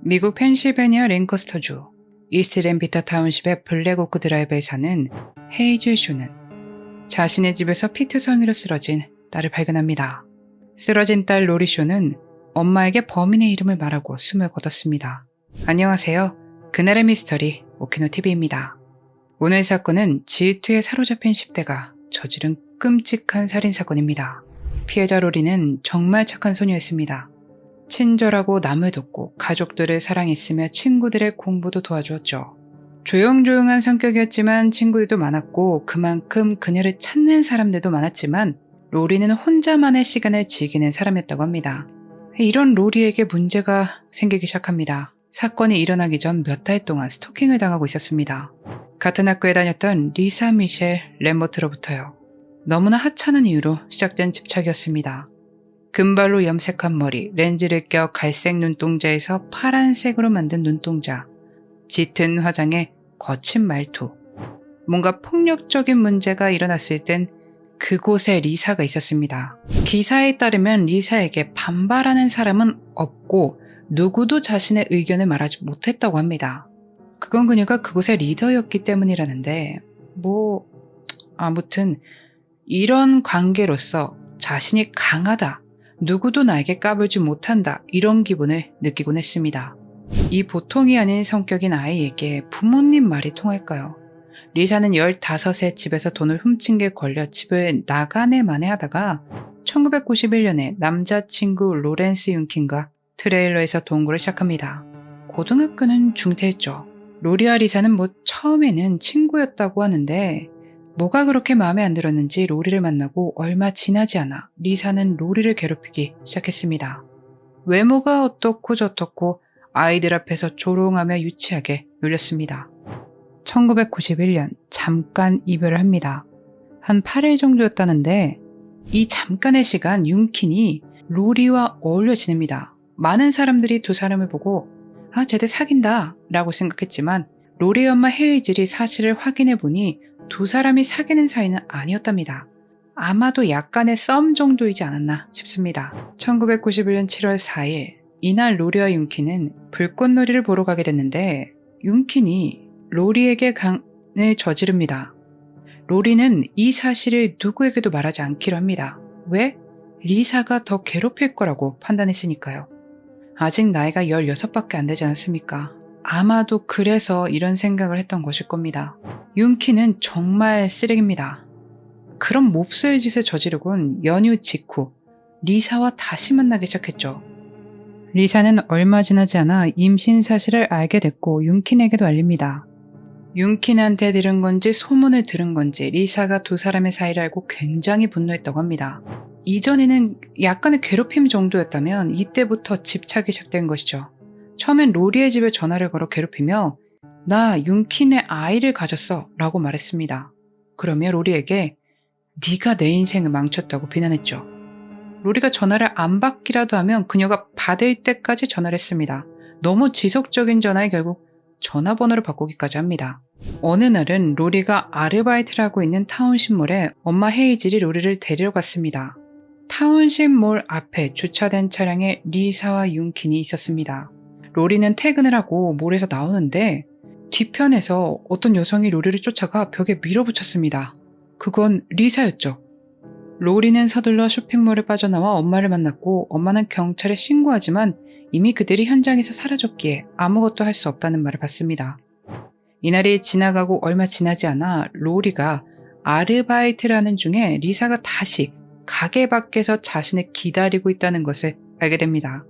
미국 펜실베니아 랭커스터주 이스트램비터 타운십의 블랙오크 드라이브에 사는 헤이즐 쇼는 자신의 집에서 피트 성의로 쓰러진 딸을 발견합니다. 쓰러진 딸 로리 쇼는 엄마에게 범인의 이름을 말하고 숨을 거뒀습니다. 안녕하세요. 그날의 미스터리 오키노TV입니다. 오늘 사건은 질투에 사로잡힌 10대가 저지른 끔찍한 살인사건입니다. 피해자 로리는 정말 착한 소녀였습니다. 친절하고 남을 돕고 가족들을 사랑했으며 친구들의 공부도 도와주었죠. 조용조용한 성격이었지만 친구들도 많았고 그만큼 그녀를 찾는 사람들도 많았지만 로리는 혼자만의 시간을 즐기는 사람이었다고 합니다. 이런 로리에게 문제가 생기기 시작합니다. 사건이 일어나기 전 몇 달 동안 스토킹을 당하고 있었습니다. 같은 학교에 다녔던 리사 미셸 램버트로부터요. 너무나 하찮은 이유로 시작된 집착이었습니다. 금발로 염색한 머리, 렌즈를 껴 갈색 눈동자에서 파란색으로 만든 눈동자, 짙은 화장에 거친 말투. 뭔가 폭력적인 문제가 일어났을 땐 그곳에 리사가 있었습니다. 기사에 따르면 리사에게 반발하는 사람은 없고 누구도 자신의 의견을 말하지 못했다고 합니다. 그건 그녀가 그곳의 리더였기 때문이라는데 아무튼 이런 관계로서 자신이 강하다, 누구도 나에게 까불지 못한다 이런 기분을 느끼곤 했습니다. 이 보통이 아닌 성격인 아이에게 부모님 말이 통할까요? 리사는 15세 집에서 돈을 훔친 게 걸려 집을 나가네 마네 하다가 1991년에 남자친구 로렌스 윤킨과 트레일러에서 동거를 시작합니다. 고등학교는 중퇴했죠. 로리와 리사는 처음에는 친구였다고 하는데 뭐가 그렇게 마음에 안 들었는지 로리를 만나고 얼마 지나지 않아 리사는 로리를 괴롭히기 시작했습니다. 외모가 어떻고 저떻고 아이들 앞에서 조롱하며 유치하게 놀렸습니다. 1991년 잠깐 이별을 합니다. 한 8일 정도였다는데 이 잠깐의 시간 윤킨이 로리와 어울려 지냅니다. 많은 사람들이 두 사람을 보고 쟤들 사귄다 라고 생각했지만 로리 엄마 헤이즐이 사실을 확인해 보니 두 사람이 사귀는 사이는 아니었답니다. 아마도 약간의 썸 정도이지 않았나 싶습니다. 1991년 7월 4일 이날 로리와 윤킨은 불꽃놀이를 보러 가게 됐는데 윤킨이 로리에게 강을 저지릅니다. 로리는 이 사실을 누구에게도 말하지 않기로 합니다. 왜? 리사가 더 괴롭힐 거라고 판단했으니까요. 아직 나이가 16밖에 안 되지 않았습니까? 아마도 그래서 이런 생각을 했던 것일 겁니다. 윤키는 정말 쓰레기입니다. 그런 몹쓸 짓을 저지르곤 연휴 직후 리사와 다시 만나기 시작했죠. 리사는 얼마 지나지 않아 임신 사실을 알게 됐고 윤킨에게도 알립니다. 윤킨한테 들은 건지 소문을 들은 건지 리사가 두 사람의 사이를 알고 굉장히 분노했다고 합니다. 이전에는 약간의 괴롭힘 정도였다면 이때부터 집착이 시작된 것이죠. 처음엔 로리의 집에 전화를 걸어 괴롭히며 나 윤킨의 아이를 가졌어 라고 말했습니다. 그러며 로리에게 네가 내 인생을 망쳤다고 비난했죠. 로리가 전화를 안 받기라도 하면 그녀가 받을 때까지 전화를 했습니다. 너무 지속적인 전화에 결국 전화번호를 바꾸기까지 합니다. 어느 날은 로리가 아르바이트를 하고 있는 타운십몰에 엄마 헤이즐이 로리를 데리러 갔습니다. 타운십몰 앞에 주차된 차량에 리사와 윤킨이 있었습니다. 로리는 퇴근을 하고 몰에서 나오는데 뒤편에서 어떤 여성이 로리를 쫓아가 벽에 밀어붙였습니다. 그건 리사였죠. 로리는 서둘러 쇼핑몰을 빠져나와 엄마를 만났고 엄마는 경찰에 신고하지만 이미 그들이 현장에서 사라졌기에 아무것도 할 수 없다는 말을 받습니다. 이날이 지나가고 얼마 지나지 않아 로리가 아르바이트를 하는 중에 리사가 다시 가게 밖에서 자신을 기다리고 있다는 것을 알게 됩니다.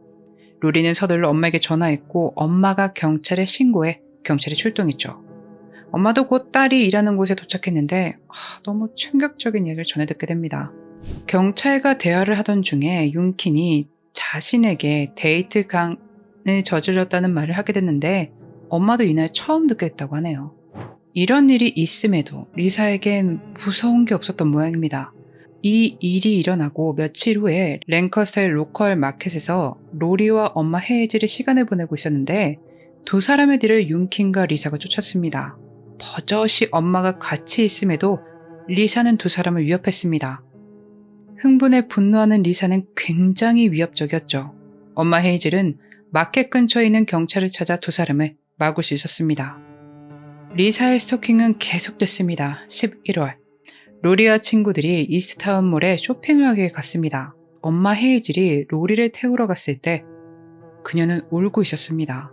로리는 서둘러 엄마에게 전화했고 엄마가 경찰에 신고해 경찰이 출동했죠. 엄마도 곧 딸이 일하는 곳에 도착했는데 너무 충격적인 얘기를 전해 듣게 됩니다. 경찰과 대화를 하던 중에 윤킨이 자신에게 데이트 강을 저질렀다는 말을 하게 됐는데 엄마도 이날 처음 듣게 됐다고 하네요. 이런 일이 있음에도 리사에겐 무서운 게 없었던 모양입니다. 이 일이 일어나고 며칠 후에 랭커스터의 로컬 마켓에서 로리와 엄마 헤이즐이 시간을 보내고 있었는데 두 사람의 뒤를 윤킨과 리사가 쫓았습니다. 버젓이 엄마가 같이 있음에도 리사는 두 사람을 위협했습니다. 흥분에 분노하는 리사는 굉장히 위협적이었죠. 엄마 헤이즐은 마켓 근처에 있는 경찰을 찾아 두 사람을 막을 수 있었습니다. 리사의 스토킹은 계속됐습니다. 11월, 로리와 친구들이 이스트타운몰에 쇼핑을 하기 위해 갔습니다. 엄마 헤이즐이 로리를 태우러 갔을 때 그녀는 울고 있었습니다.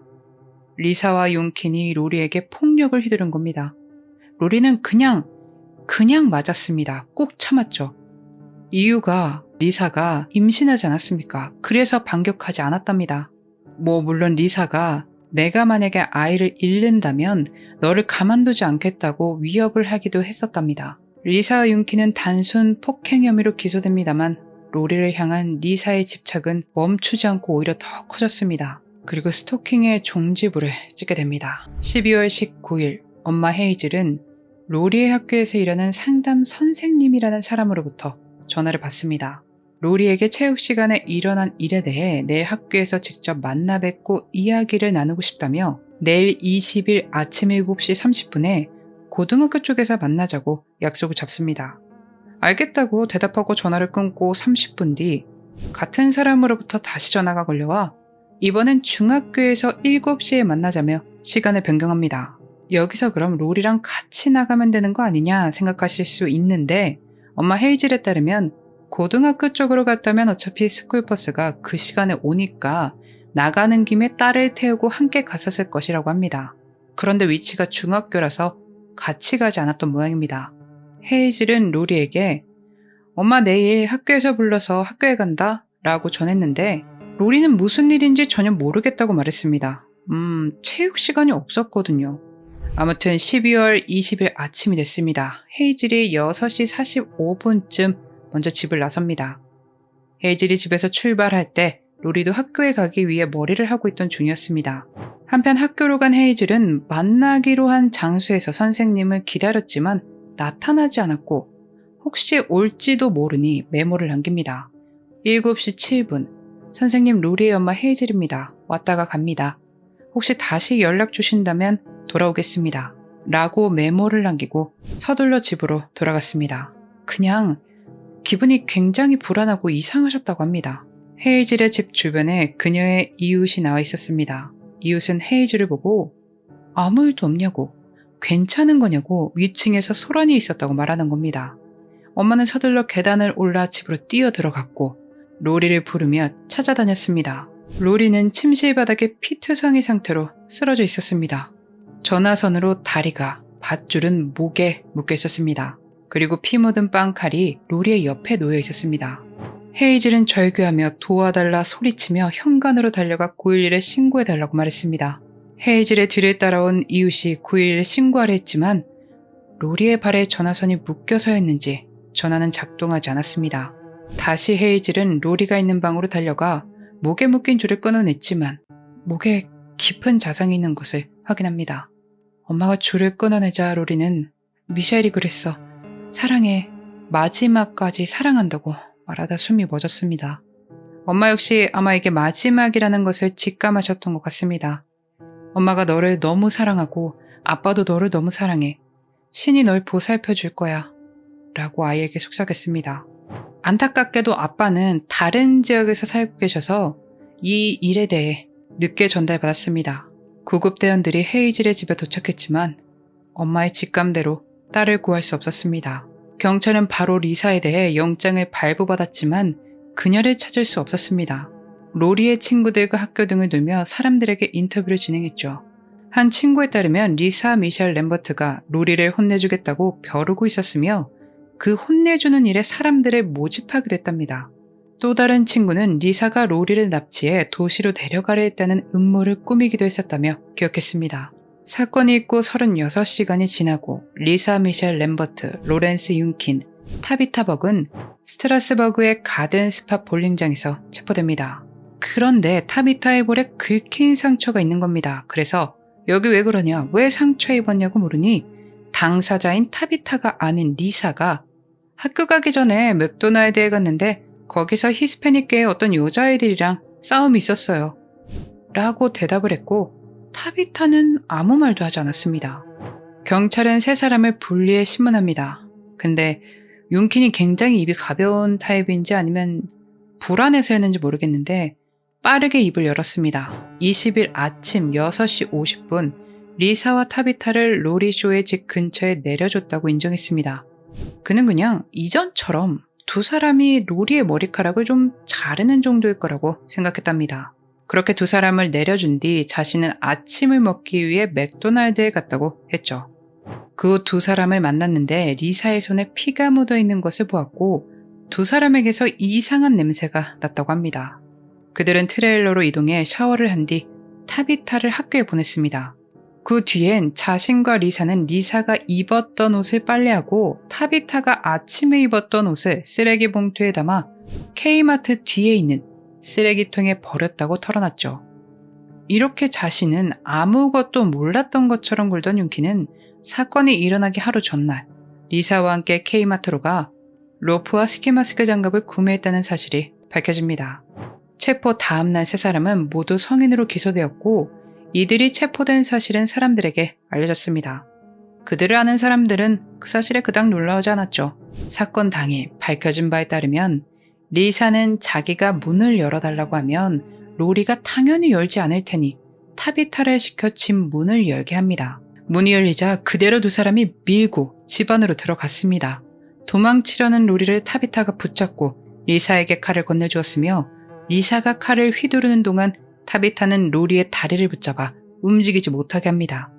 리사와 용킨이 로리에게 폭력을 휘두른 겁니다. 로리는 그냥 맞았습니다. 꾹 참았죠. 이유가 리사가 임신하지 않았습니까? 그래서 반격하지 않았답니다. 물론 리사가 내가 만약에 아이를 잃는다면 너를 가만두지 않겠다고 위협을 하기도 했었답니다. 리사와 윤키는 단순 폭행 혐의로 기소됩니다만 로리를 향한 리사의 집착은 멈추지 않고 오히려 더 커졌습니다. 그리고 스토킹의 종지부를 찍게 됩니다. 12월 19일 엄마 헤이즐은 로리의 학교에서 일하는 상담 선생님이라는 사람으로부터 전화를 받습니다. 로리에게 체육 시간에 일어난 일에 대해 내일 학교에서 직접 만나 뵙고 이야기를 나누고 싶다며 내일 20일 아침 7시 30분에 고등학교 쪽에서 만나자고 약속을 잡습니다. 알겠다고 대답하고 전화를 끊고 30분 뒤 같은 사람으로부터 다시 전화가 걸려와 이번엔 중학교에서 7시에 만나자며 시간을 변경합니다. 여기서 그럼 로리랑 같이 나가면 되는 거 아니냐 생각하실 수 있는데 엄마 헤이즐에 따르면 고등학교 쪽으로 갔다면 어차피 스쿨버스가 그 시간에 오니까 나가는 김에 딸을 태우고 함께 갔었을 것이라고 합니다. 그런데 위치가 중학교라서 같이 가지 않았던 모양입니다. 헤이즐은 로리에게 엄마 내일 학교에서 불러서 학교에 간다 라고 전했는데 로리는 무슨 일인지 전혀 모르겠다고 말했습니다. 체육 시간이 없었거든요. 아무튼 12월 20일 아침이 됐습니다. 헤이즐이 6시 45분쯤 먼저 집을 나섭니다. 헤이즐이 집에서 출발할 때 로리도 학교에 가기 위해 머리를 하고 있던 중이었습니다. 한편 학교로 간 헤이즐은 만나기로 한 장소에서 선생님을 기다렸지만 나타나지 않았고 혹시 올지도 모르니 메모를 남깁니다. 7시 7분 선생님 로리의 엄마 헤이즐입니다. 왔다가 갑니다. 혹시 다시 연락 주신다면 돌아오겠습니다. 라고 메모를 남기고 서둘러 집으로 돌아갔습니다. 그냥 기분이 굉장히 불안하고 이상하셨다고 합니다. 헤이즐의 집 주변에 그녀의 이웃이 나와 있었습니다. 이웃은 헤이즐을 보고 아무 일도 없냐고 괜찮은 거냐고 위층에서 소란이 있었다고 말하는 겁니다. 엄마는 서둘러 계단을 올라 집으로 뛰어 들어갔고 로리를 부르며 찾아다녔습니다. 로리는 침실 바닥에 피투성이 상태로 쓰러져 있었습니다. 전화선으로 다리가, 밧줄은 목에 묶여 있었습니다. 그리고 피 묻은 빵칼이 로리의 옆에 놓여 있었습니다. 헤이즐은 절규하며 도와달라 소리치며 현관으로 달려가 911에 신고해달라고 말했습니다. 헤이즐의 뒤를 따라온 이웃이 911에 신고하려 했지만 로리의 발에 전화선이 묶여서였는지 전화는 작동하지 않았습니다. 다시 헤이즐은 로리가 있는 방으로 달려가 목에 묶인 줄을 끊어냈지만 목에 깊은 자상이 있는 것을 확인합니다. 엄마가 줄을 끊어내자 로리는 미셸이 그랬어. 사랑해. 마지막까지 사랑한다고 말하다 숨이 멎었습니다. 엄마 역시 아마 이게 마지막이라는 것을 직감하셨던 것 같습니다. 엄마가 너를 너무 사랑하고 아빠도 너를 너무 사랑해. 신이 널 보살펴 줄 거야. 라고 아이에게 속삭였습니다. 안타깝게도 아빠는 다른 지역에서 살고 계셔서 이 일에 대해 늦게 전달받았습니다. 구급대원들이 헤이즐의 집에 도착했지만 엄마의 직감대로 딸을 구할 수 없었습니다. 경찰은 바로 리사에 대해 영장을 발부받았지만 그녀를 찾을 수 없었습니다. 로리의 친구들과 학교 등을 돌며 사람들에게 인터뷰를 진행했죠. 한 친구에 따르면 리사 미셸 램버트가 로리를 혼내주겠다고 벼르고 있었으며 그 혼내주는 일에 사람들을 모집하기도 했답니다. 또 다른 친구는 리사가 로리를 납치해 도시로 데려가려 했다는 음모를 꾸미기도 했었다며 기억했습니다. 사건이 있고 36시간이 지나고 리사 미셸 램버트, 로렌스 윤킨, 타비타 벅은 스트라스버그의 가든 스팟 볼링장에서 체포됩니다. 그런데 타비타의 볼에 긁힌 상처가 있는 겁니다. 그래서 여기 왜 그러냐, 왜 상처 입었냐고 물으니 당사자인 타비타가 아닌 리사가 학교 가기 전에 맥도날드에 갔는데 거기서 히스패닉계의 어떤 여자애들이랑 싸움이 있었어요. 라고 대답을 했고 타비타는 아무 말도 하지 않았습니다. 경찰은 세 사람을 분리해 신문합니다. 근데 윤킨이 굉장히 입이 가벼운 타입인지 아니면 불안해서였는지 모르겠는데 빠르게 입을 열었습니다. 20일 아침 6시 50분 리사와 타비타를 로리쇼의 집 근처에 내려줬다고 인정했습니다. 그는 그냥 이전처럼 두 사람이 로리의 머리카락을 좀 자르는 정도일 거라고 생각했답니다. 그렇게 두 사람을 내려준 뒤 자신은 아침을 먹기 위해 맥도날드에 갔다고 했죠. 그 후 두 사람을 만났는데 리사의 손에 피가 묻어 있는 것을 보았고 두 사람에게서 이상한 냄새가 났다고 합니다. 그들은 트레일러로 이동해 샤워를 한 뒤 타비타를 학교에 보냈습니다. 그 뒤엔 자신과 리사는 리사가 입었던 옷을 빨래하고 타비타가 아침에 입었던 옷을 쓰레기 봉투에 담아 K마트 뒤에 있는 쓰레기통에 버렸다고 털어놨죠. 이렇게 자신은 아무것도 몰랐던 것처럼 굴던 윤키는 사건이 일어나기 하루 전날 리사와 함께 K마트로 가 로프와 스키마스크 장갑을 구매했다는 사실이 밝혀집니다. 체포 다음날 세 사람은 모두 성인으로 기소되었고 이들이 체포된 사실은 사람들에게 알려졌습니다. 그들을 아는 사람들은 그 사실에 그닥 놀라우지 않았죠. 사건 당일 밝혀진 바에 따르면 리사는 자기가 문을 열어달라고 하면 로리가 당연히 열지 않을 테니 타비타를 시켜 집 문을 열게 합니다. 문이 열리자 그대로 두 사람이 밀고 집 안으로 들어갔습니다. 도망치려는 로리를 타비타가 붙잡고 리사에게 칼을 건네주었으며 리사가 칼을 휘두르는 동안 타비타는 로리의 다리를 붙잡아 움직이지 못하게 합니다.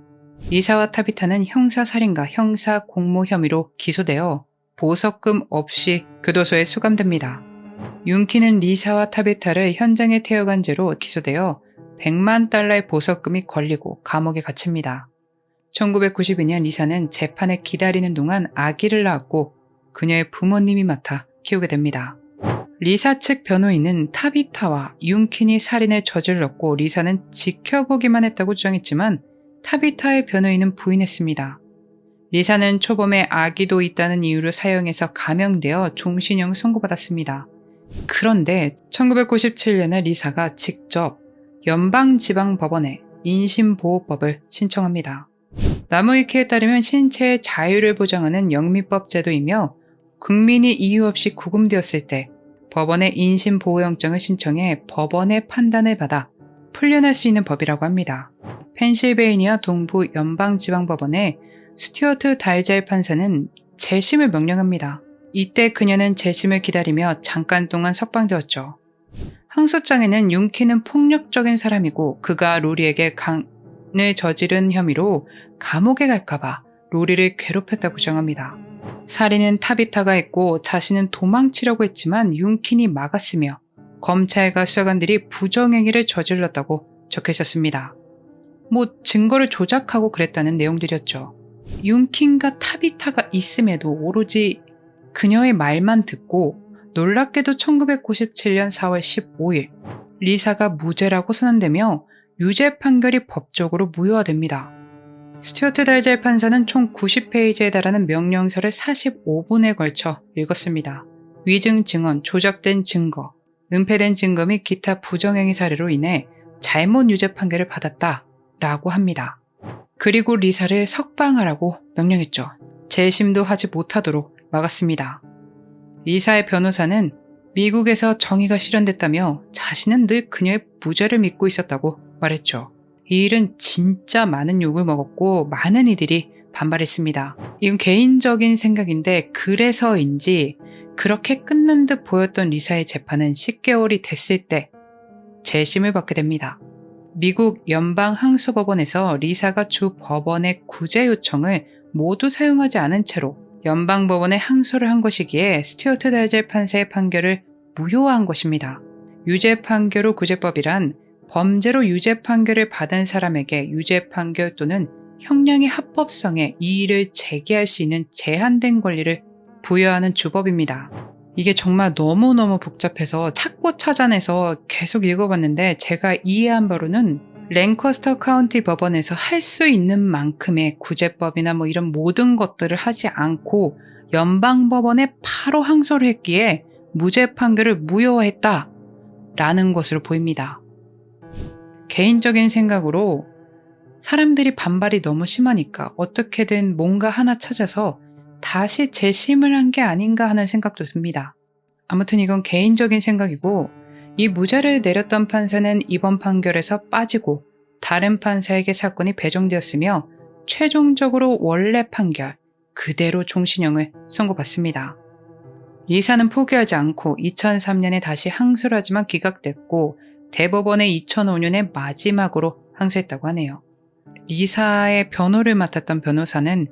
리사와 타비타는 형사살인과 형사공모 혐의로 기소되어 보석금 없이 교도소에 수감됩니다. 윤키는 리사와 타비타를 현장에 태워간 죄로 기소되어 100만 달러의 보석금이 걸리고 감옥에 갇힙니다. 1992년 리사는 재판을 기다리는 동안 아기를 낳았고 그녀의 부모님이 맡아 키우게 됩니다. 리사 측 변호인은 타비타와 윤킨이 살인을 저질렀고 리사는 지켜보기만 했다고 주장했지만 타비타의 변호인은 부인했습니다. 리사는 초범에 아기도 있다는 이유로 사형에서 감형되어 종신형을 선고받았습니다. 그런데 1997년에 리사가 직접 연방지방법원에 인신보호법을 신청합니다. 나무위키에 따르면 신체의 자유를 보장하는 영미법 제도이며 국민이 이유 없이 구금되었을 때 법원에 인신보호영장을 신청해 법원의 판단을 받아 풀려날 수 있는 법이라고 합니다. 펜실베이니아 동부 연방지방법원의 스튜어트 달젤 판사는 재심을 명령합니다. 이때 그녀는 재심을 기다리며 잠깐 동안 석방되었죠. 항소장에는 윤키는 폭력적인 사람이고 그가 로리에게 강을 저지른 혐의로 감옥에 갈까봐 로리를 괴롭혔다고 주장합니다. 살인은 타비타가 했고 자신은 도망치려고 했지만 윤킨이 막았으며 검찰과 수사관들이 부정행위를 저질렀다고 적혀있었습니다. 증거를 조작하고 그랬다는 내용들이었죠. 윤킨과 타비타가 있음에도 오로지 그녀의 말만 듣고 놀랍게도 1997년 4월 15일 리사가 무죄라고 선언되며 유죄 판결이 법적으로 무효화됩니다. 스튜어트 달젤 판사는 총 90페이지에 달하는 명령서를 45분에 걸쳐 읽었습니다. 위증 증언, 조작된 증거, 은폐된 증거 및 기타 부정행위 사례로 인해 잘못 유죄 판결을 받았다라고 합니다. 그리고 리사를 석방하라고 명령했죠. 재심도 하지 못하도록 막았습니다. 리사의 변호사는 미국에서 정의가 실현됐다며 자신은 늘 그녀의 무죄를 믿고 있었다고 말했죠. 이 일은 진짜 많은 욕을 먹었고 많은 이들이 반발했습니다. 이건 개인적인 생각인데 그래서인지 그렇게 끝난 듯 보였던 리사의 재판은 10개월이 됐을 때 재심을 받게 됩니다. 미국 연방항소법원에서 리사가 주 법원의 구제 요청을 모두 사용하지 않은 채로 연방법원에 항소를 한 것이기에 스튜어트 달젤 판사의 판결을 무효화한 것입니다. 유죄 판결 후 구제법이란 범죄로 유죄 판결을 받은 사람에게 유죄 판결 또는 형량의 합법성에 이의를 제기할 수 있는 제한된 권리를 부여하는 주법입니다. 이게 정말 너무너무 복잡해서 찾고 찾아내서 계속 읽어봤는데 제가 이해한 바로는 랭커스터 카운티 법원에서 할 수 있는 만큼의 구제법이나 이런 모든 것들을 하지 않고 연방법원에 바로 항소를 했기에 무죄 판결을 무효화했다라는 것으로 보입니다. 개인적인 생각으로 사람들이 반발이 너무 심하니까 어떻게든 뭔가 하나 찾아서 다시 재심을 한 게 아닌가 하는 생각도 듭니다. 아무튼 이건 개인적인 생각이고 이 무죄를 내렸던 판사는 이번 판결에서 빠지고 다른 판사에게 사건이 배정되었으며 최종적으로 원래 판결 그대로 종신형을 선고받습니다. 리사는 포기하지 않고 2003년에 다시 항소를 하지만 기각됐고 대법원에 2005년에 마지막으로 항소했다고 하네요. 리사의 변호를 맡았던 변호사는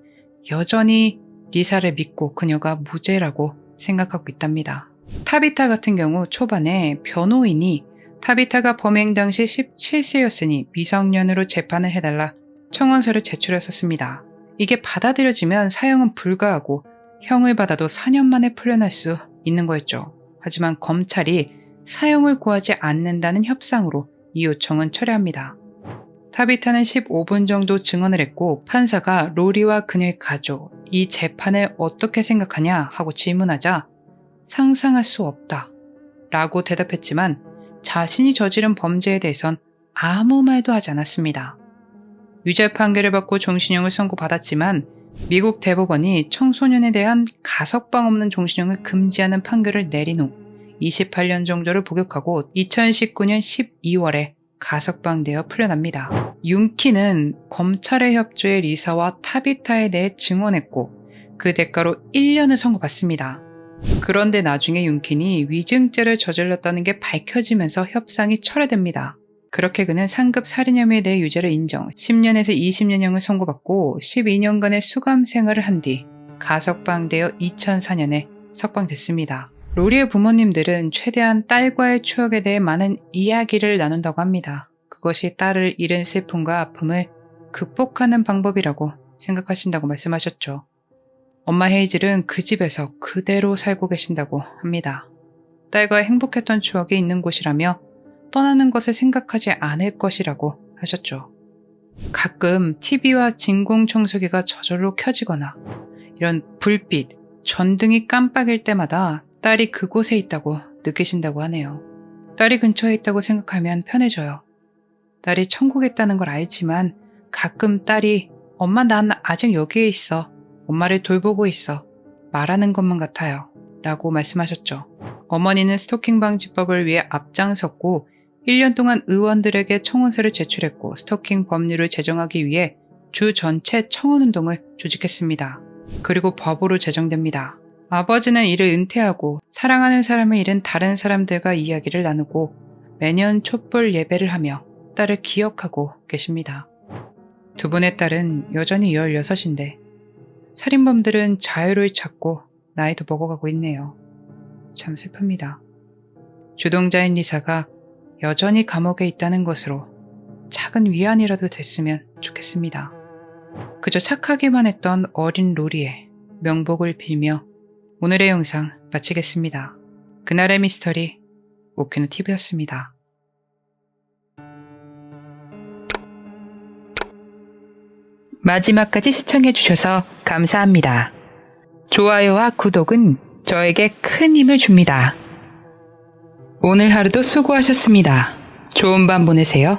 여전히 리사를 믿고 그녀가 무죄라고 생각하고 있답니다. 타비타 같은 경우 초반에 변호인이 타비타가 범행 당시 17세였으니 미성년으로 재판을 해달라 청원서를 제출했었습니다. 이게 받아들여지면 사형은 불가하고 형을 받아도 4년 만에 풀려날 수 있는 거였죠. 하지만 검찰이 사형을 구하지 않는다는 협상으로 이 요청은 철회합니다. 타비타는 15분 정도 증언을 했고 판사가 로리와 그녀의 가족, 이 재판을 어떻게 생각하냐 하고 질문하자 상상할 수 없다 라고 대답했지만 자신이 저지른 범죄에 대해선 아무 말도 하지 않았습니다. 유죄 판결을 받고 종신형을 선고받았지만 미국 대법원이 청소년에 대한 가석방 없는 종신형을 금지하는 판결을 내린 후 28년 정도를 복역하고 2019년 12월에 가석방되어 풀려납니다. 윤키는 검찰의 협조에 리사와 타비타에 대해 증언했고 그 대가로 1년을 선고받습니다. 그런데 나중에 윤킨이 위증죄를 저질렀다는 게 밝혀지면서 협상이 철회됩니다. 그렇게 그는 상급 살인 혐의에 대해 유죄를 인정, 10년에서 20년형을 선고받고 12년간의 수감 생활을 한 뒤 가석방되어 2004년에 석방됐습니다. 로리의 부모님들은 최대한 딸과의 추억에 대해 많은 이야기를 나눈다고 합니다. 그것이 딸을 잃은 슬픔과 아픔을 극복하는 방법이라고 생각하신다고 말씀하셨죠. 엄마 헤이즐은 그 집에서 그대로 살고 계신다고 합니다. 딸과 행복했던 추억이 있는 곳이라며 떠나는 것을 생각하지 않을 것이라고 하셨죠. 가끔 TV와 진공청소기가 저절로 켜지거나 이런 불빛, 전등이 깜빡일 때마다 딸이 그곳에 있다고 느끼신다고 하네요. 딸이 근처에 있다고 생각하면 편해져요. 딸이 천국에 있다는 걸 알지만 가끔 딸이 엄마 난 아직 여기에 있어. 엄마를 돌보고 있어. 말하는 것만 같아요. 라고 말씀하셨죠. 어머니는 스토킹 방지법을 위해 앞장섰고 1년 동안 의원들에게 청원서를 제출했고 스토킹 법률을 제정하기 위해 주 전체 청원운동을 조직했습니다. 그리고 법으로 제정됩니다. 아버지는 이를 은퇴하고 사랑하는 사람을 잃은 다른 사람들과 이야기를 나누고 매년 촛불 예배를 하며 딸을 기억하고 계십니다. 두 분의 딸은 여전히 16인데 살인범들은 자유를 찾고 나이도 먹어가고 있네요. 참 슬픕니다. 주동자인 리사가 여전히 감옥에 있다는 것으로 작은 위안이라도 됐으면 좋겠습니다. 그저 착하기만 했던 어린 로리의 명복을 빌며 오늘의 영상 마치겠습니다. 그날의 미스터리 오키노TV였습니다. 마지막까지 시청해주셔서 감사합니다. 좋아요와 구독은 저에게 큰 힘을 줍니다. 오늘 하루도 수고하셨습니다. 좋은 밤 보내세요.